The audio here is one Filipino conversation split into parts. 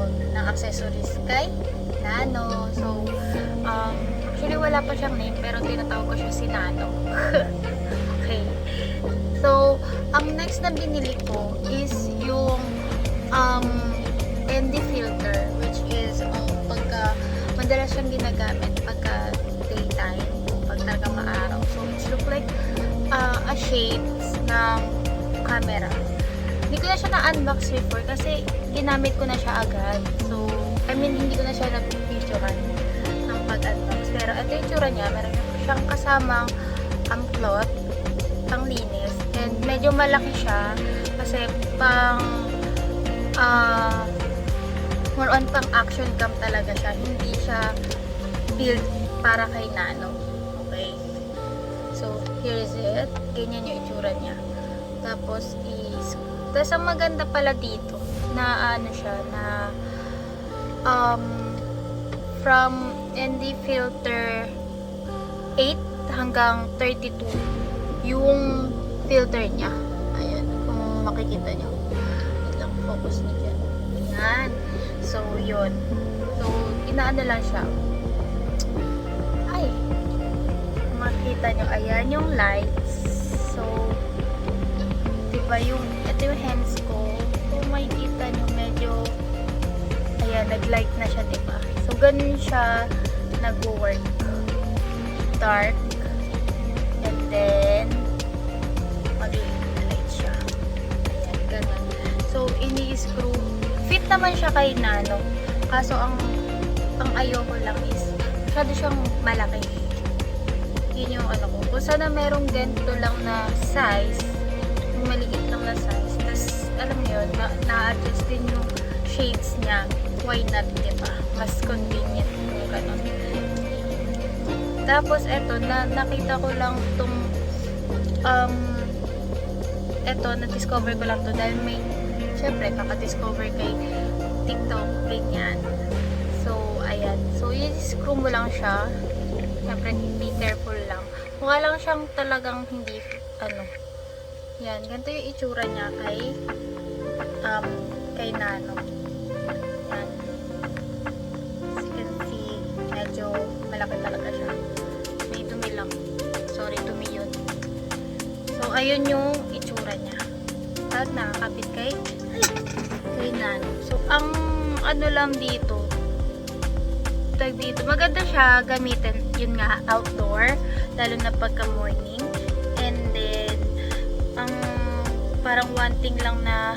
ng accessories kay Nano. So, actually wala pa siyang name pero tinatawag ko siya si Nano. Okay. So, ang next na binili ko is yung ND filter, which is pagka madalas siyang ginagamit pagka daytime, pag talaga maaraw. So, it look like a shades ng camera. Hindi ko na siya na-unbox before kasi ginamit ko na siya agad. So, I mean, hindi ko na siya na-picturean ng pag-unbox. Pero ito yung tsura niya. Meron siyang kasamang cloth, pang linis. And medyo malaki siya kasi pang more on pang action cam talaga siya. Hindi siya build para kay Nano. Okay? So, here is it. Ganyan yung itsura niya. Tapos ang maganda pala dito na ano siya na from ND filter 8 hanggang 32 yung filter niya. Ayan, kung makikita niyo. Lang focus niyo dyan. Ayan. So, yun. So, inaano lang siya. Ay, makita nyo, ayan yung lights. So, diba ito yung hands ko. Kung makikita nyo, medyo, ayan, nag-light na siya, diba? So, ganun siya nag-work. Dark. And then, mag-light siya. Ayan, ganun. So, ini-screw. Fit naman siya kay Nano. Kaso, ang ayoko lang is, masyado siyang malaki. Yun yung ano ko. Kung sana merong ganito lang na size, yung maliit lang na size, tas alam mo yun, na-adjust din yung shades niya. Why not, diba? Mas convenient yung ganun. Tapos, eto, nakita ko lang itong eto, na-discover ko lang to dahil may, syempre, kaka-discover kay TikTok, ganyan. So, ayan. So, i-screw mo lang siya. Siyempre, be careful lang. Mukha lang siyang talagang hindi, yan. Ganito yung itsura niya kay Nano. Yan. As you can see, medyo malaki talaga siya. May dumi lang. Sorry, dumi yun. So, ayun yung itsura niya. At nakakapit kay Nano. So, ang ano lang dito, maganda siya gamitin, yun nga, outdoor, lalo na pagka morning. And then, ang parang one thing lang na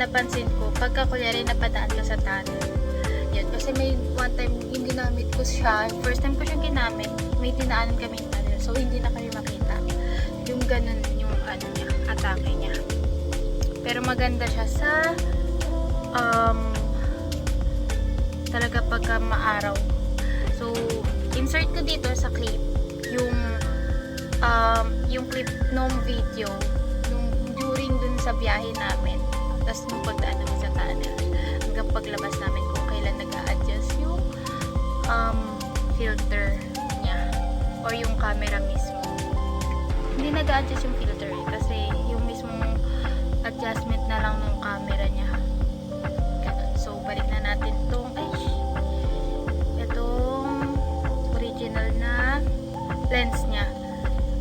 napansin ko, pagka kunyari napadaan ka sa tunnel, yun, kasi may one time yung ginamit ko siya, first time ko siya ginamit, may dinaanan kami yung tunnel, so hindi na kami makita yung ganun yung ano niya, atake niya. Pero maganda siya sa talaga pagka maaraw. So, insert ko dito sa clip yung clip nung video during dun sa biyahe namin. Tapos nung pagdaan namin sa tunnel hanggang paglabas namin kung kailan nag-a-adjust yung filter niya or yung camera mismo. Hindi nag-a-adjust yung filter kasi yung mismong adjustment na lang ng camera niya. So, balik na natin itong original na lens niya.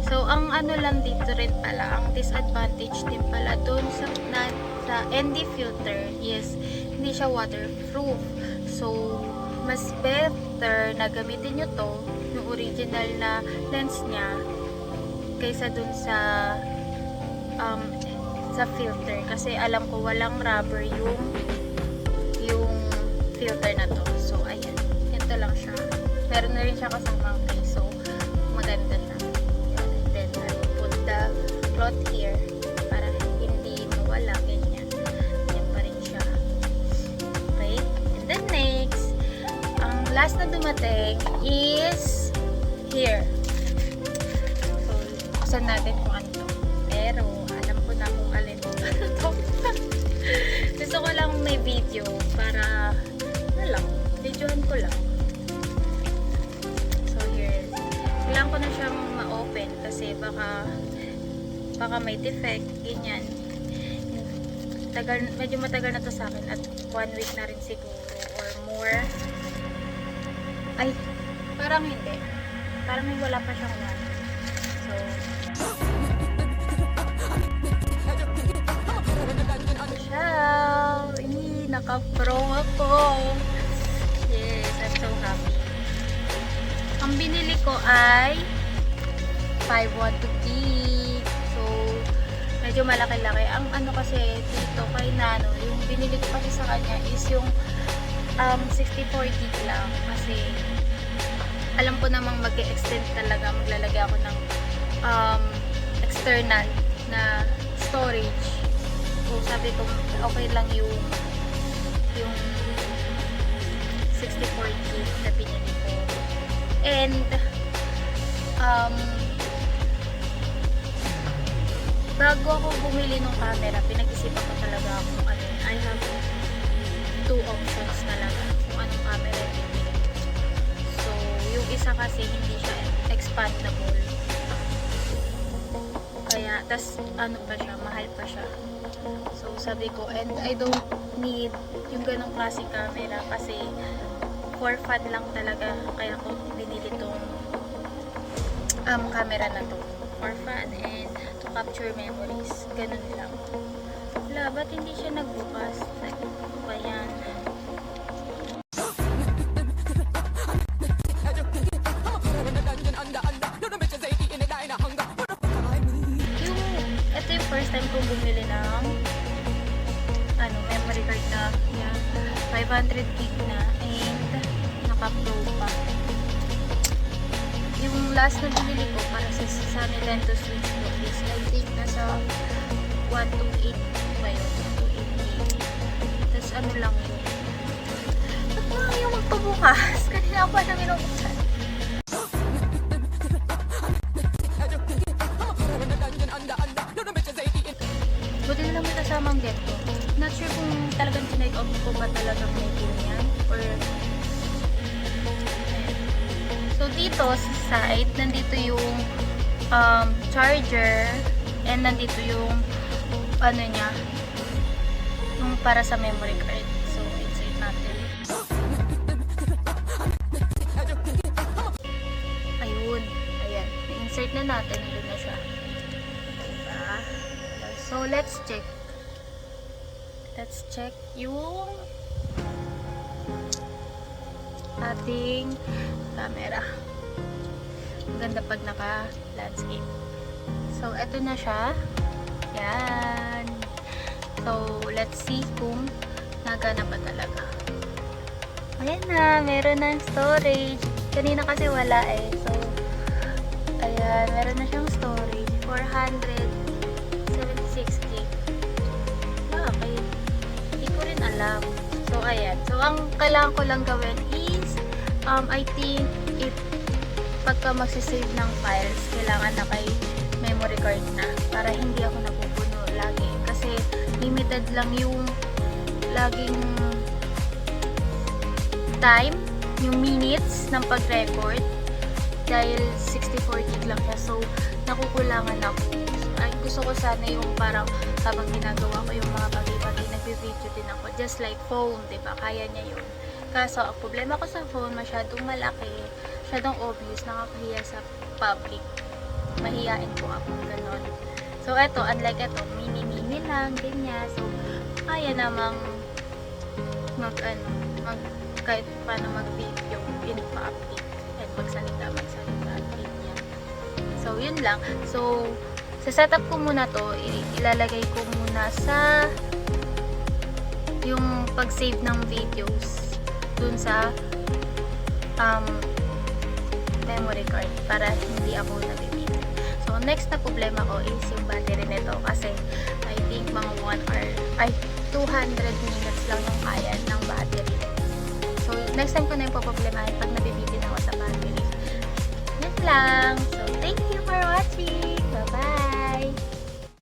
So, ang ano lang dito rin pala, ang disadvantage din pala doon sa ND filter is hindi siya waterproof. So, mas better na gamitin nyo to, yung original na lens niya, kaysa dun sa filter. Kasi alam ko walang rubber yung filter na to. So, ayan. Ito lang siya. Meron na rin siya kasamang case. So, maganda siya. And then, I will put the cloth here para hindi mawala. Ganyan. Yan pa rin siya. Okay. And then, next, ang last na dumating is here. So, buksan natin kung ano to. Pero, alam ko na kung alin to. Gusto ko lang may video para videohan ko lang. So here, kailangan ko na siyang ma-open kasi baka may defect, ganyan. medyo matagal na to sa akin at 1 week na rin siguro or more. Ay, parang hindi. Parang wala pa siyang 1 week. So, siya. Naka-pro ako. Yes, I'm so happy. Ang binili ko ay 512 gig. So, medyo malaki-laki. Ang ano kasi dito kay Nano, yung binili ko kasi sa kanya is yung 64 gig lang. Kasi alam ko namang mag-extend talaga. Maglalagay ako ng external na storage. So, sabi ko, okay lang yung 64 gig na pinili ko. And, bago ako bumili ng camera, pinag-isipan ko talaga kung ano. I have 2 options talaga kung anong camera yung bibili. So, yung isa kasi hindi siya expandable. Kaya, tas ano pa siya, mahal pa siya. So, sabi ko, and I don't need yung ganong klase camera kasi for fun lang talaga. Kaya ko binili tong camera na to. For fun and to capture memories. Ganun lang. Wala, ba't hindi siya nagbukas? Like, ano ba yan? Ito yung first time kong bumili ng memory card na yan, 500 gig na and naka-pro pa. Yung last na binili ko para sa Nintendo Switch ko is I think nasa 128 ba yun? 128 gig. Tapos ano lang yun. Ba't mo lang yung magpabukas? Kanina ako pa siya binubuksan. Buti na lang may kasamang get ko. Not sure kung talagang sinake off ko ba talagang may pin yan or so dito sa side nandito yung charger and nandito yung ano niya yung para sa memory card. So insert natin. Ayun, ayan, insert na natin. Nandun na siya, diba? So let's check yung ating camera. Ang ganda pag naka-landscape. So, eto na siya. Yan. So, let's see kung nagana ba talaga. Ayan na, meron ng storage. Kanina kasi wala eh. So, ayan, meron na siyang storage. 476 gig. Bakit? Hindi ko rin alam. So, ayan. So, ang kailangan ko lang gawin is, I think, if pagka magsisave ng files, kailangan na kay memory card na para hindi ako napupuno lagi. Kasi, limited lang yung laging time, yung minutes ng pag-record. Dahil 64 gig lang siya. So, nakukulangan ako. Ay, gusto ko sana yung parang habang ginagawa ko yung mga bagay-bagay, nag-video din ako. Just like phone, diba? Kaya niya yun. Kaso, ang problema ko sa phone, masyadong malaki, masyadong obvious, nakakahiya sa public. Mahiyain po ako, ganon. So, eto, unlike eto, mini-mini lang, ganyan. So, kaya namang kahit paano mag-video in public. And magsalita, ganyan. So, yun lang. So, sa setup ko muna to, ilalagay ko muna sa yung pag-save ng videos dun sa memory card para hindi ako nabibili. So, next na problema ko is yung battery nito kasi I think mga 200 minutes lang yung kaya ng battery. So, next time ko na yung poproblemahin pag nabibili na ako sa battery. Yan lang. So, thank you for watching!